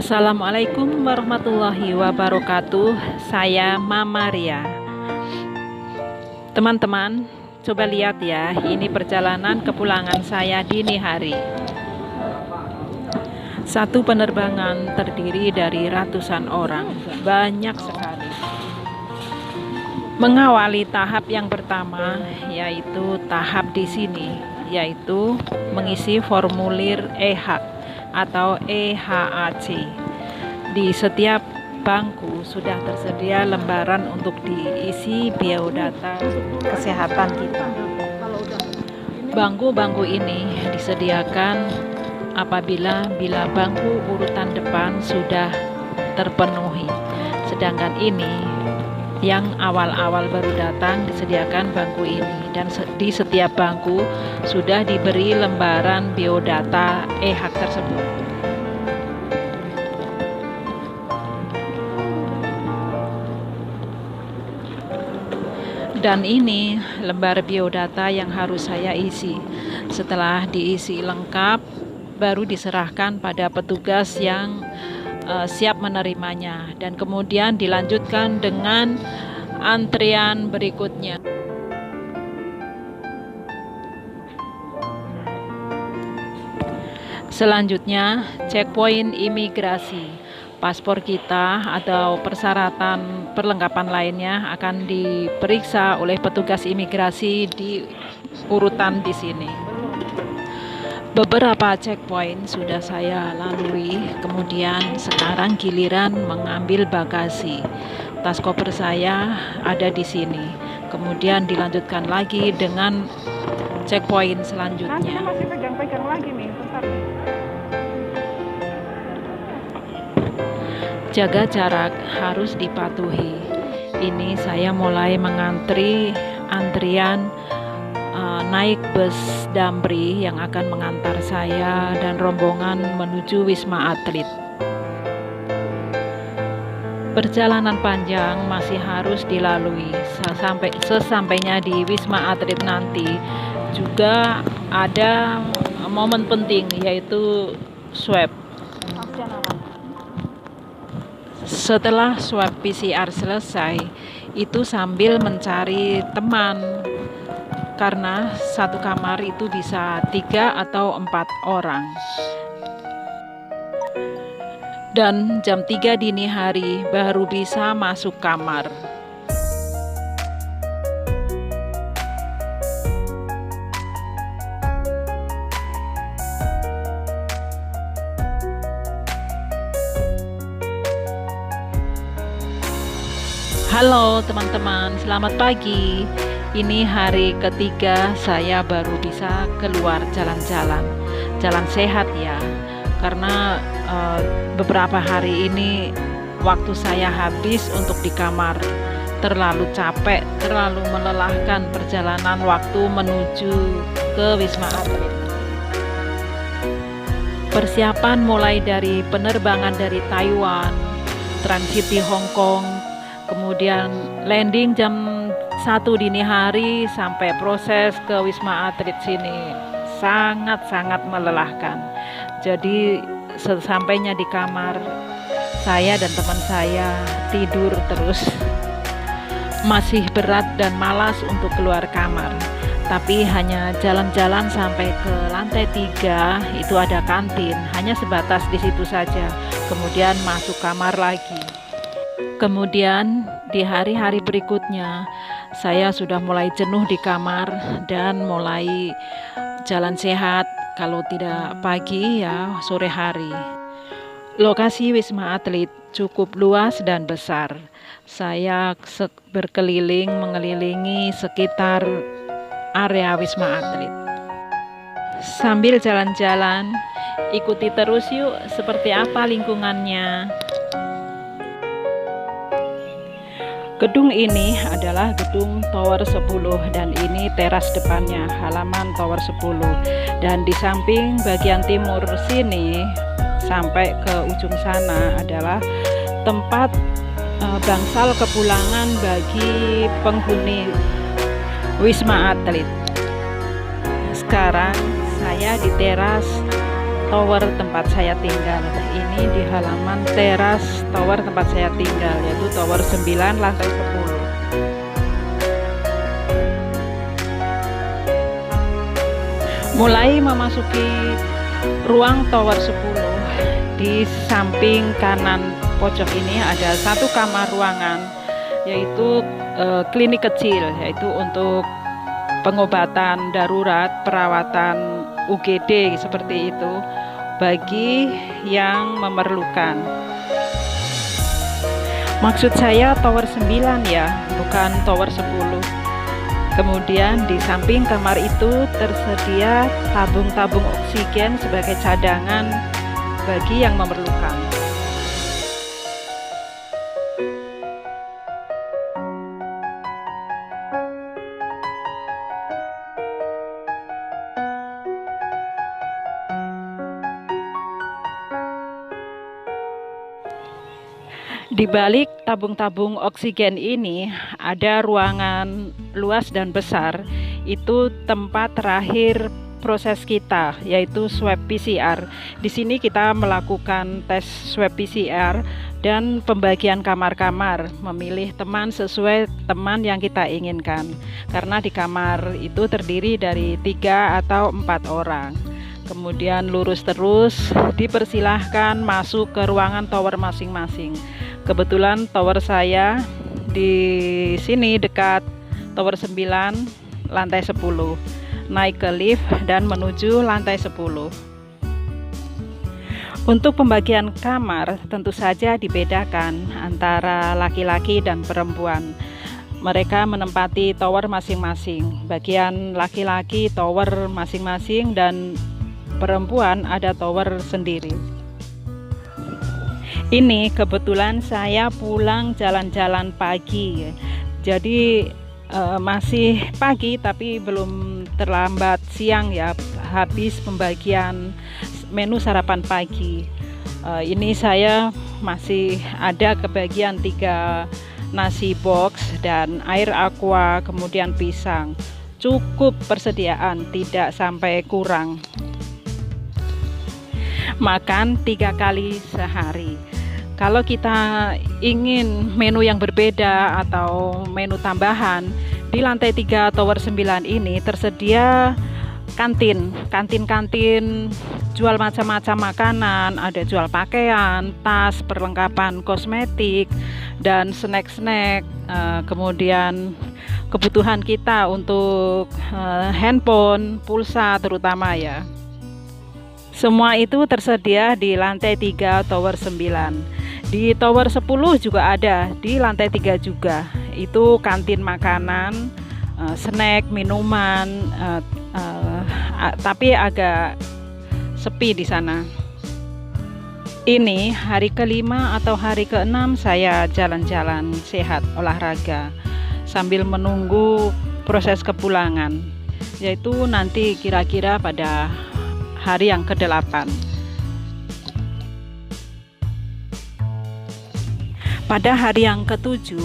Assalamualaikum warahmatullahi wabarakatuh. Saya Mama Ria. Teman-teman, coba lihat ya, ini perjalanan kepulangan saya dini hari. Satu penerbangan terdiri dari ratusan orang, banyak sekali. Mengawali tahap yang pertama, yaitu tahap di sini, yaitu mengisi formulir e-hak atau EHAC. Di setiap bangku sudah tersedia lembaran untuk diisi biodata kesehatan kita. Bangku-bangku ini disediakan apabila bangku urutan depan sudah terpenuhi. Sedangkan ini yang awal-awal baru datang disediakan bangku ini, dan di setiap bangku sudah diberi lembaran biodata e-hak tersebut. Dan ini lembar biodata yang harus saya isi. Setelah diisi lengkap, baru diserahkan pada petugas yang siap menerimanya, dan kemudian dilanjutkan dengan antrian berikutnya. Selanjutnya, checkpoint imigrasi. Paspor kita atau persyaratan perlengkapan lainnya akan diperiksa oleh petugas imigrasi di urutan di sini. Beberapa checkpoint sudah saya lalui, kemudian sekarang giliran mengambil bagasi. Tas koper saya ada di sini. Kemudian dilanjutkan lagi dengan checkpoint selanjutnya. Masih pegang-pegang lagi nih, bentar. Jaga jarak harus dipatuhi. Ini saya mulai mengantri antrian naik bus Damri yang akan mengantar saya dan rombongan menuju Wisma Atlet. Perjalanan panjang masih harus dilalui. Sesampainya di Wisma Atlet nanti juga ada momen penting, yaitu swab. Setelah swab PCR selesai, itu sambil mencari teman, karena satu kamar itu bisa 3 atau 4 orang. Dan jam 3 dini hari baru bisa masuk kamar. Halo teman-teman, selamat pagi. Ini hari ketiga saya baru bisa keluar jalan-jalan. Jalan sehat ya, karena beberapa hari ini waktu saya habis untuk di kamar. Terlalu capek, terlalu melelahkan perjalanan waktu menuju ke Wisma Atlet. Persiapan mulai dari penerbangan dari Taiwan, transit di Hong Kong, kemudian landing jam 1 dini hari sampai proses ke Wisma Atlet sini sangat-sangat melelahkan. Jadi sesampainya di kamar, saya dan teman saya tidur terus. Masih berat dan malas untuk keluar kamar, tapi hanya jalan-jalan sampai ke lantai 3, itu ada kantin, hanya sebatas di situ saja. Kemudian masuk kamar lagi. Kemudian di hari-hari berikutnya saya sudah mulai jenuh di kamar dan mulai jalan sehat, kalau tidak pagi ya sore hari. Lokasi Wisma Atlet cukup luas dan besar. Saya berkeliling mengelilingi sekitar area Wisma Atlet. Sambil jalan-jalan, ikuti terus yuk seperti apa lingkungannya. Gedung ini adalah gedung Tower 10, dan ini teras depannya, halaman Tower 10. Dan di samping bagian timur sini sampai ke ujung sana adalah tempat bangsal kepulangan bagi penghuni Wisma Atlet. Sekarang saya di teras tower tempat saya tinggal. Ini di halaman teras tower tempat saya tinggal, yaitu tower 9 lantai 10. Mulai memasuki ruang tower 10, di samping kanan pojok ini ada satu kamar ruangan, yaitu klinik kecil, yaitu untuk pengobatan darurat, perawatan UGD seperti itu bagi yang memerlukan. Maksud saya tower 9 ya, bukan tower 10. Kemudian di samping kamar itu tersedia tabung-tabung oksigen sebagai cadangan bagi yang memerlukan. Di balik tabung-tabung oksigen ini ada ruangan luas dan besar. Itu tempat terakhir proses kita, yaitu swab PCR. Di sini kita melakukan tes swab PCR dan pembagian kamar-kamar, memilih teman sesuai teman yang kita inginkan. Karena di kamar itu terdiri dari 3 atau 4 orang. Kemudian lurus terus, dipersilahkan masuk ke ruangan tower masing-masing. Kebetulan tower saya di sini dekat tower 9 lantai 10. Naik ke lift dan menuju lantai 10. Untuk pembagian kamar tentu saja dibedakan antara laki-laki dan perempuan. Mereka menempati tower masing-masing. Bagian laki-laki tower masing-masing dan perempuan ada tower sendiri. Ini kebetulan saya pulang jalan-jalan pagi, jadi masih pagi tapi belum terlambat siang ya, habis pembagian menu sarapan pagi. Ini saya masih ada kebagian 3 nasi box dan air aqua, kemudian pisang. Cukup persediaan, tidak sampai kurang. Makan 3 kali sehari. Kalau kita ingin menu yang berbeda atau menu tambahan, di lantai 3 tower 9 ini tersedia kantin jual macam-macam makanan, ada jual pakaian, tas, perlengkapan kosmetik, dan snack-snack, kemudian kebutuhan kita untuk handphone, pulsa terutama ya. Semua itu tersedia di lantai 3 tower 9. Di tower 10 juga ada, di lantai 3 juga. Itu kantin makanan, snack, minuman, tapi agak sepi di sana. Ini hari ke-5 atau hari ke-6 saya jalan-jalan sehat, olahraga sambil menunggu proses kepulangan, yaitu nanti kira-kira pada hari yang ke-8. Pada hari yang ke-7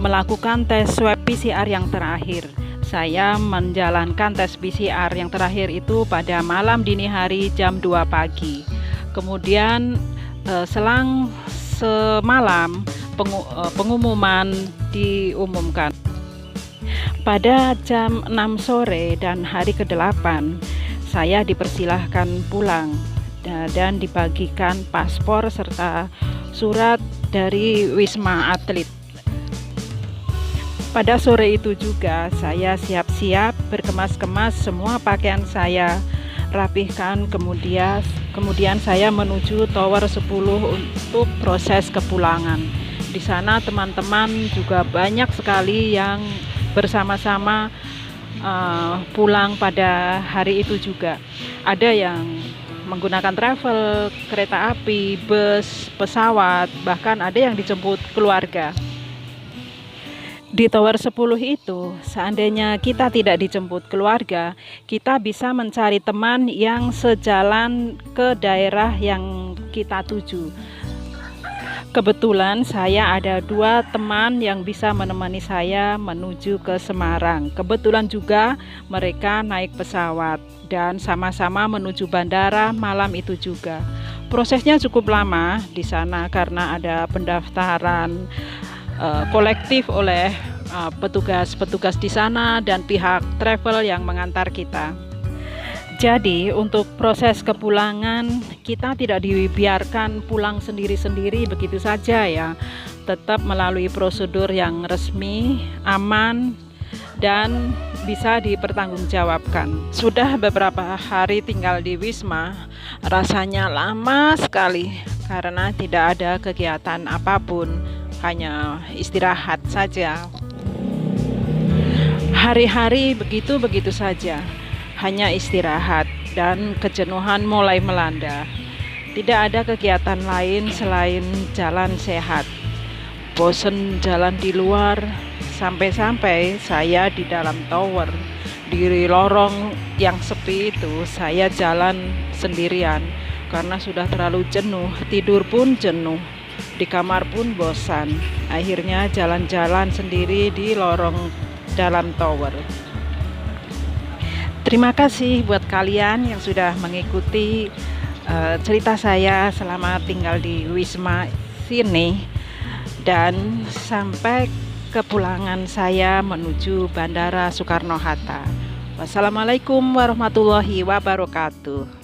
melakukan tes swab PCR yang terakhir. Saya menjalankan tes PCR yang terakhir itu pada malam dini hari jam 2 pagi. Kemudian selang semalam pengumuman diumumkan. Pada jam 6 sore dan hari ke-8 saya dipersilahkan pulang dan dibagikan paspor serta surat dari Wisma Atlet. Pada sore itu juga saya siap-siap berkemas-kemas, semua pakaian saya rapihkan, kemudian saya menuju tower 10 untuk proses kepulangan. Di sana teman-teman juga banyak sekali yang bersama-sama pulang pada hari itu juga. Ada yang menggunakan travel, kereta api, bus, pesawat, bahkan ada yang dijemput keluarga. Di tower 10 itu, seandainya kita tidak dijemput keluarga, kita bisa mencari teman yang sejalan ke daerah yang kita tuju. Kebetulan saya ada 2 teman yang bisa menemani saya menuju ke Semarang. Kebetulan juga mereka naik pesawat dan sama-sama menuju bandara malam itu juga. Prosesnya cukup lama di sana karena ada pendaftaran kolektif oleh petugas-petugas di sana dan pihak travel yang mengantar kita. Jadi untuk proses kepulangan kita tidak dibiarkan pulang sendiri-sendiri begitu saja ya. Tetap melalui prosedur yang resmi, aman, dan bisa dipertanggungjawabkan. Sudah beberapa hari tinggal di Wisma, rasanya lama sekali karena tidak ada kegiatan apapun, hanya istirahat saja. Hari-hari begitu-begitu saja. Hanya istirahat dan kejenuhan mulai melanda. Tidak ada kegiatan lain selain jalan sehat. Bosen jalan di luar, sampai-sampai saya di dalam tower. Di lorong yang sepi itu saya jalan sendirian karena sudah terlalu jenuh, tidur pun jenuh, di kamar pun bosan. Akhirnya jalan-jalan sendiri di lorong dalam tower. Terima kasih buat kalian yang sudah mengikuti cerita saya selama tinggal di Wisma sini dan sampai kepulangan saya menuju Bandara Soekarno-Hatta. Wassalamualaikum warahmatullahi wabarakatuh.